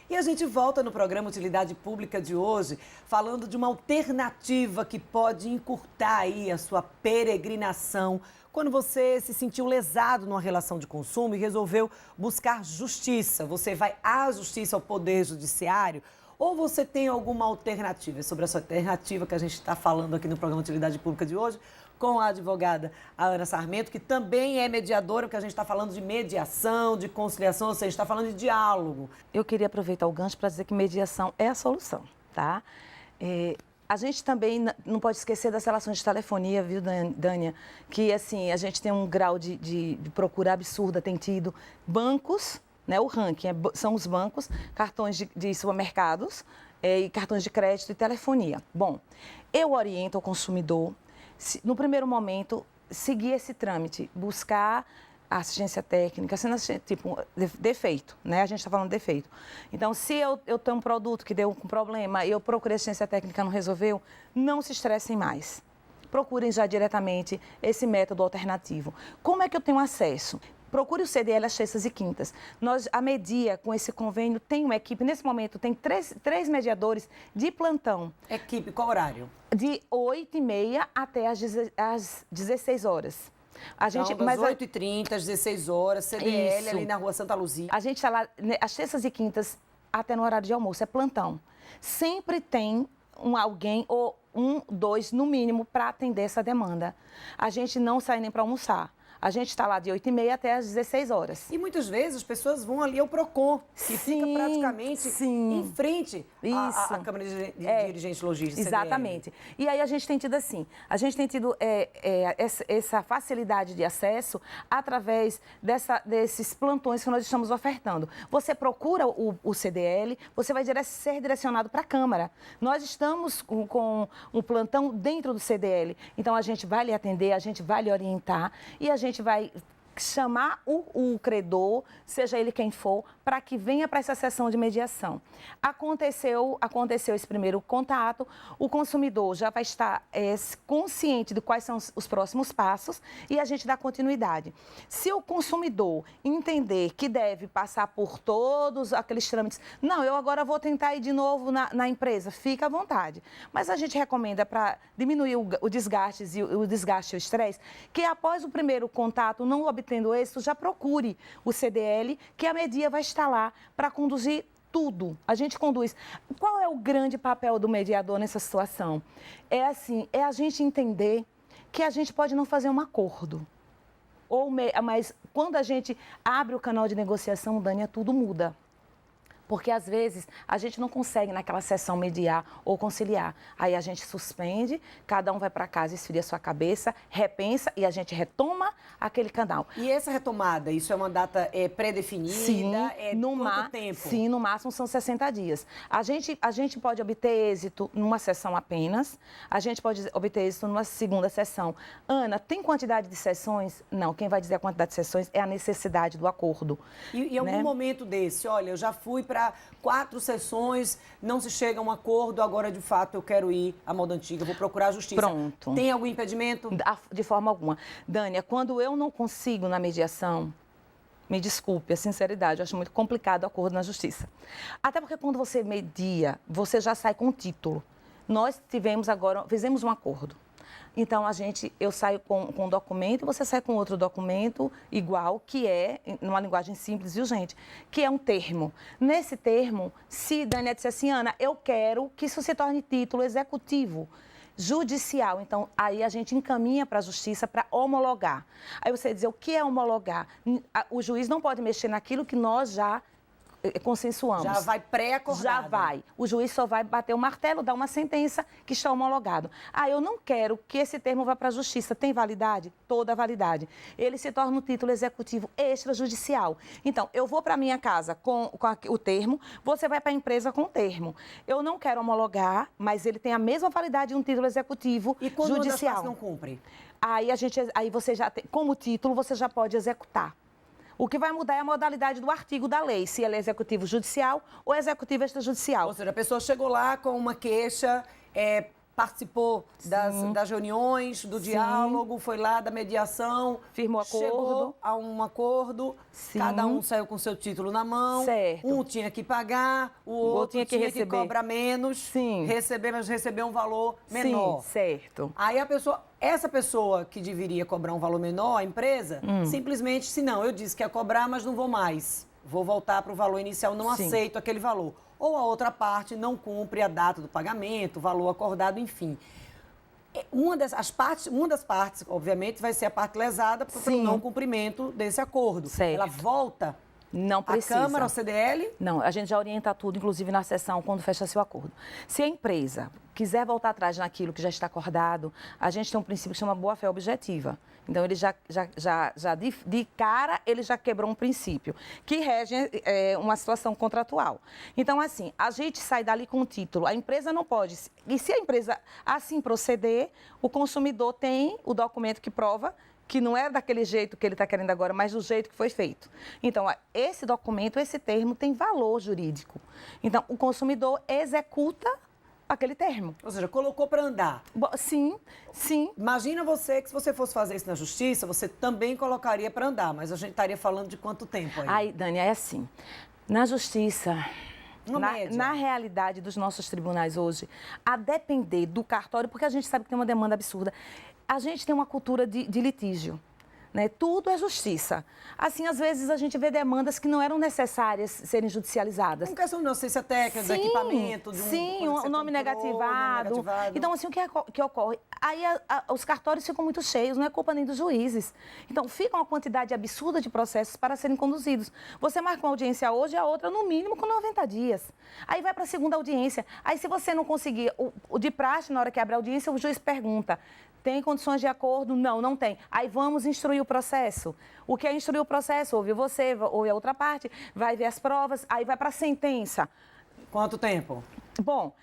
E a gente volta no programa Utilidade Pública de hoje falando de uma alternativa que pode encurtar aí a sua peregrinação quando você se sentiu lesado numa relação de consumo e resolveu buscar justiça. Você vai à justiça, ao Poder Judiciário, ou você tem alguma alternativa? É sobre essa alternativa que a gente está falando aqui no programa Utilidade Pública de hoje, com a advogada Ana Sarmento, que também é mediadora, porque a gente está falando de mediação, de conciliação, ou seja, a gente está falando de diálogo. Eu queria aproveitar o gancho para dizer que mediação é a solução, tá? A gente também não pode esquecer das relações de telefonia, viu, Dânia? Que, assim, a gente tem um grau de procura absurda, tem tido bancos, né? O ranking são os bancos, cartões de supermercados, e cartões de crédito e telefonia. Bom, eu oriento o consumidor, no primeiro momento, seguir esse trâmite, buscar a assistência técnica, sendo tipo defeito, né? A gente está falando de defeito. Então, se eu tenho um produto que deu um problema e eu procurei assistência técnica e não resolveu, não se estressem mais. Procurem já diretamente esse método alternativo. Como é que eu tenho acesso? Procure o CDL às terças e quintas. A Media, com esse convênio, tem uma equipe, nesse momento, tem três mediadores de plantão. Equipe, qual horário? De 8h30 até às 16 horas. Das 8h30 às 16 horas, CDL, isso, ali na Rua Santa Luzia. A gente está lá às terças e quintas até no horário de almoço, é plantão. Sempre tem alguém ou dois, no mínimo, para atender essa demanda. A gente não sai nem para almoçar. A gente está lá de 8h30 até às 16 horas. E muitas vezes as pessoas vão ali ao PROCON, que fica praticamente em frente à Câmara de Dirigentes Logísticos. Exatamente. E aí a gente tem tido assim, essa facilidade de acesso através desses plantões que nós estamos ofertando. Você procura o CDL, você vai ser direcionado para a Câmara. Nós estamos com um plantão dentro do CDL, então a gente vai lhe atender, a gente vai lhe orientar e a gente vai chamar o credor, seja ele quem for, para que venha para essa sessão de mediação. Aconteceu esse primeiro contato, o consumidor já vai estar consciente de quais são os próximos passos e a gente dá continuidade. Se o consumidor entender que deve passar por todos aqueles trâmites, não, eu agora vou tentar ir de novo na empresa, fica à vontade. Mas a gente recomenda, para diminuir o desgaste e o estresse, que após o primeiro contato, não obtendo êxito, já procure o CDL, que a Media vai estar lá para conduzir tudo. A gente conduz. Qual é o grande papel do mediador nessa situação? É a gente entender que a gente pode não fazer um acordo. Mas quando a gente abre o canal de negociação, Dânia, tudo muda. Porque, às vezes, a gente não consegue, naquela sessão, mediar ou conciliar. Aí a gente suspende, cada um vai para casa, esfria sua cabeça, repensa e a gente retoma aquele canal. E essa retomada, isso é uma data pré-definida? Sim, quanto tempo? Sim, no máximo são 60 dias. A gente pode obter êxito numa sessão apenas, a gente pode obter êxito numa segunda sessão. Ana, tem quantidade de sessões? Não, quem vai dizer a quantidade de sessões é a necessidade do acordo. E em algum momento desse, olha, eu já fui para 4 sessões, não se chega a um acordo, agora de fato eu quero ir à moda antiga, vou procurar a justiça. Pronto. Tem algum impedimento? De forma alguma. Dânia, quando eu não consigo na mediação, me desculpe, a sinceridade, eu acho muito complicado o acordo na justiça. Até porque quando você media, você já sai com um título. Nós fizemos um acordo. Então, eu saio com um documento, você sai com outro documento igual, que é, numa linguagem simples e urgente, que é um termo. Nesse termo, se Dânia disser assim, Ana, eu quero que isso se torne título executivo judicial. Então, aí a gente encaminha para a justiça para homologar. Aí você dizer, o que é homologar? O juiz não pode mexer naquilo que nós já consensuamos. Já vai pré-acordado. Já vai. O juiz só vai bater o martelo, dar uma sentença que está homologado. Eu não quero que esse termo vá para a justiça. Tem validade? Toda a validade. Ele se torna um título executivo extrajudicial. Então, eu vou para a minha casa com o termo, você vai para a empresa com o termo. Eu não quero homologar, mas ele tem a mesma validade de um título executivo judicial. E quando uma das partes não cumpre? Aí você já tem, como título, você já pode executar. O que vai mudar é a modalidade do artigo da lei, se ele é executivo judicial ou executivo extrajudicial. Ou seja, a pessoa chegou lá com uma queixa participou das reuniões, do diálogo, foi lá da mediação, firmou acordo, chegou a um acordo, cada um saiu com seu título na mão, um tinha que pagar, o outro tinha que cobrar menos, mas receber um valor menor. Sim, certo. Aí essa pessoa que deveria cobrar um valor menor, a empresa, simplesmente, se não, eu disse que ia cobrar, mas não vou mais. Vou voltar para o valor inicial, não aceito aquele valor. Ou a outra parte não cumpre a data do pagamento, o valor acordado, enfim. Uma das partes, obviamente, vai ser a parte lesada pelo não cumprimento desse acordo. Certo. Ela volta Não precisa. à Câmara, ao CDL? Não, a gente já orienta tudo, inclusive na sessão, quando fecha seu acordo. Se a empresa quiser voltar atrás naquilo que já está acordado, a gente tem um princípio que chama boa-fé objetiva. Então, ele de cara, ele já quebrou um princípio, que rege uma situação contratual. Então, assim, a gente sai dali com o título, a empresa não pode. E se a empresa assim proceder, o consumidor tem o documento que prova que não é daquele jeito que ele está querendo agora, mas do jeito que foi feito. Então, esse documento, esse termo tem valor jurídico. Então, o consumidor executa aquele termo. Ou seja, colocou para andar. Sim. Imagina você que se você fosse fazer isso na justiça, você também colocaria para andar, mas a gente estaria falando de quanto tempo aí? Aí, Dani, é assim, na justiça... média. Na realidade dos nossos tribunais hoje, a depender do cartório, porque a gente sabe que tem uma demanda absurda, a gente tem uma cultura de litígio. Né? Tudo é justiça. Assim, às vezes, a gente vê demandas que não eram necessárias serem judicializadas. Uma questão de inocência técnica, do equipamento, de o nome negativado. Então, assim, o que ocorre? Aí os cartórios ficam muito cheios, não é culpa nem dos juízes. Então, fica uma quantidade absurda de processos para serem conduzidos. Você marca uma audiência hoje e a outra, no mínimo, com 90 dias. Aí vai para a segunda audiência. Aí, se você não conseguir o de praxe, na hora que abre a audiência, o juiz pergunta: tem condições de acordo? Não, não tem. Aí vamos instruir o processo. O que é instruir o processo? Ouve você, ouve a outra parte, vai ver as provas, aí vai para a sentença. Quanto tempo? Bom,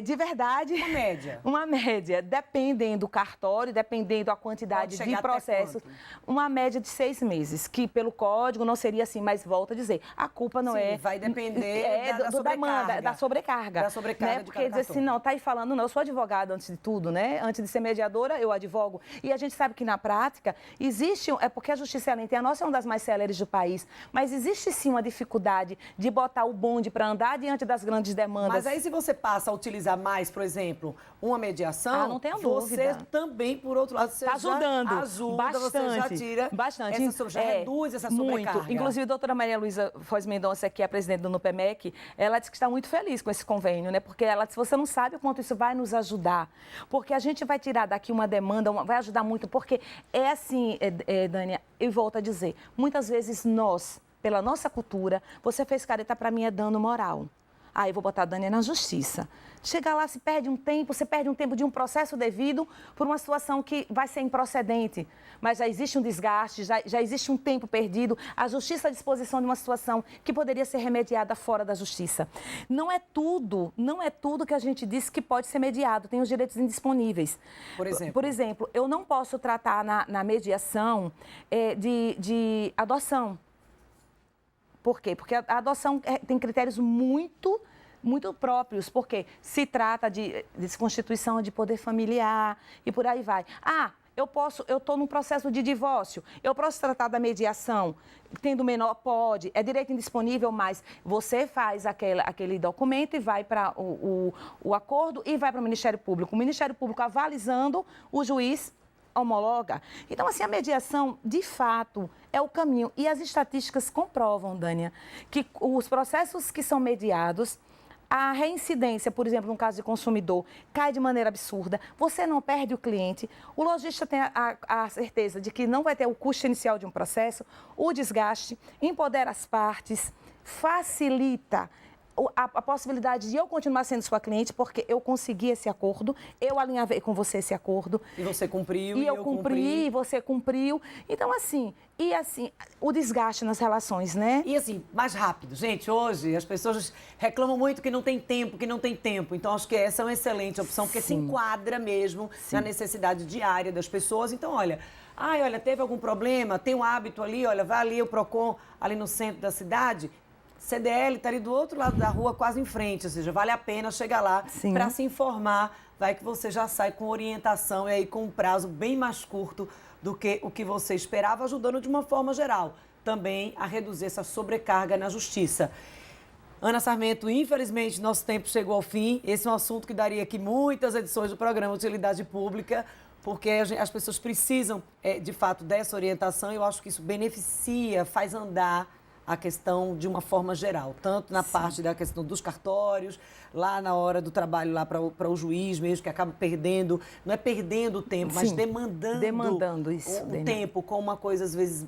de verdade... Uma média. Uma média, dependendo do cartório, dependendo da quantidade de processos. Uma média de 6 meses, que pelo código não seria assim, mas volto a dizer, a culpa não vai depender da sobrecarga. Da sobrecarga. Da sobrecarga, né? Porque dizer assim, não, tá aí falando, não, eu sou advogada antes de tudo, né? Antes de ser mediadora, eu advogo. E a gente sabe que na prática existe, porque a justiça lenta, a nossa é uma das mais céleres do país, mas existe sim uma dificuldade de botar o bonde para andar diante das grandes demandas. Mas aí se você passa a utilizar mais, por exemplo, uma mediação, não tenho dúvida. Você também, por outro lado, você tá ajudando ajuda, bastante, você já tira já reduz essa sobrecarga. Muito. Inclusive, a doutora Maria Luísa Foz Mendonça, que é a presidente do NUPEMEC, ela disse que está muito feliz com esse convênio, né? Porque ela disse, você não sabe o quanto isso vai nos ajudar. Porque a gente vai tirar daqui uma demanda, vai ajudar muito, porque é assim, Dânia, eu volto a dizer, muitas vezes nós, pela nossa cultura, você fez careta para mim é dano moral. Aí eu vou botar a Dânia na justiça. Chega lá, você perde um tempo de um processo devido por uma situação que vai ser improcedente. Mas já existe um desgaste, já existe um tempo perdido, a justiça à disposição de uma situação que poderia ser remediada fora da justiça. Não é tudo que a gente diz que pode ser mediado, tem os direitos indisponíveis. Por exemplo, eu não posso tratar na mediação de adoção. Por quê? Porque a adoção tem critérios muito próprios, porque se trata de desconstituição de poder familiar e por aí vai. Eu estou num processo de divórcio, eu posso tratar da mediação, tendo menor, pode, é direito indisponível, mas você faz aquele documento e vai para o acordo e vai para o Ministério Público. O Ministério Público avalizando, o juiz homologa. Então, assim, a mediação, de fato, é o caminho. E as estatísticas comprovam, Dânia, que os processos que são mediados, a reincidência, por exemplo, no caso de consumidor, cai de maneira absurda, você não perde o cliente, o lojista tem a certeza de que não vai ter o custo inicial de um processo, o desgaste, empodera as partes, facilita a possibilidade de eu continuar sendo sua cliente, porque eu consegui esse acordo, eu alinhavei com você esse acordo. E você cumpriu, e eu cumpri, e você cumpriu. Então, assim, o desgaste nas relações, né? E assim, mais rápido. Gente, hoje as pessoas reclamam muito que não tem tempo. Então, acho que essa é uma excelente opção, porque se enquadra mesmo na necessidade diária das pessoas. Então, olha, teve algum problema, tem um hábito ali, olha, vai ali o PROCON, ali no centro da cidade. CDL está ali do outro lado da rua, quase em frente, ou seja, vale a pena chegar lá para se informar, vai que você já sai com orientação e aí com um prazo bem mais curto do que o que você esperava, ajudando de uma forma geral também a reduzir essa sobrecarga na justiça. Ana Sarmento, infelizmente, nosso tempo chegou ao fim. Esse é um assunto que daria aqui muitas edições do programa Utilidade Pública, porque as pessoas precisam, de fato, dessa orientação. Eu acho que isso beneficia, faz andar a questão de uma forma geral, tanto na parte da questão dos cartórios, lá na hora do trabalho, lá para o juiz mesmo, que acaba perdendo, não é perdendo o tempo, mas demandando isso, o tempo com uma coisa, às vezes,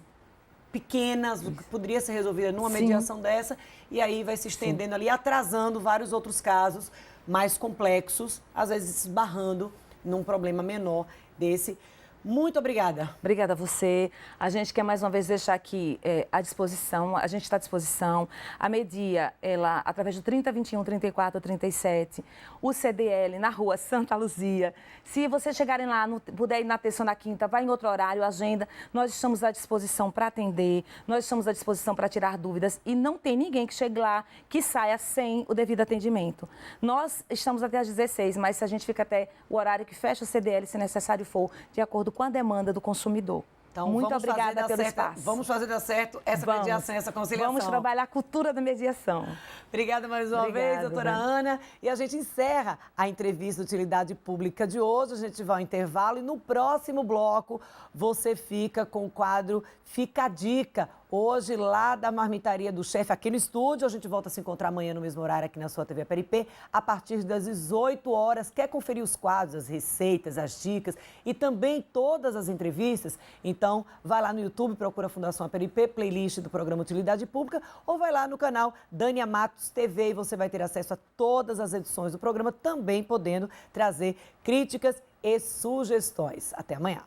pequenas, que poderia ser resolvida numa mediação dessa, e aí vai se estendendo ali, atrasando vários outros casos mais complexos, às vezes esbarrando num problema menor desse. Muito obrigada. Obrigada a você. A gente quer mais uma vez deixar aqui à disposição, a gente está à disposição. A Media, ela, através do 3021 34 37, o CDL na rua Santa Luzia. Se vocês chegarem lá, puder ir na terça ou na quinta, vai em outro horário, agenda. Nós estamos à disposição para atender, nós estamos à disposição para tirar dúvidas e não tem ninguém que chegue lá que saia sem o devido atendimento. Nós estamos até às 16, mas se a gente fica até o horário que fecha o CDL, se necessário for, de acordo com a demanda do consumidor. Então, muito obrigada pelo espaço. Vamos fazer dar certo essa mediação, essa conciliação. Vamos trabalhar a cultura da mediação. Obrigada mais uma vez, doutora Ana. E a gente encerra a entrevista de Utilidade Pública de hoje. A gente vai ao intervalo e no próximo bloco você fica com o quadro Fica a Dica. Hoje, lá da Marmitaria do Chefe, aqui no estúdio. A gente volta a se encontrar amanhã no mesmo horário aqui na sua TV Peripê, a partir das 18 horas. Quer conferir os quadros, as receitas, as dicas e também todas as entrevistas? Então, vai lá no YouTube, procura a Fundação Peripê, playlist do programa Utilidade Pública, ou vai lá no canal Dânia Matos TV e você vai ter acesso a todas as edições do programa, também podendo trazer críticas e sugestões. Até amanhã.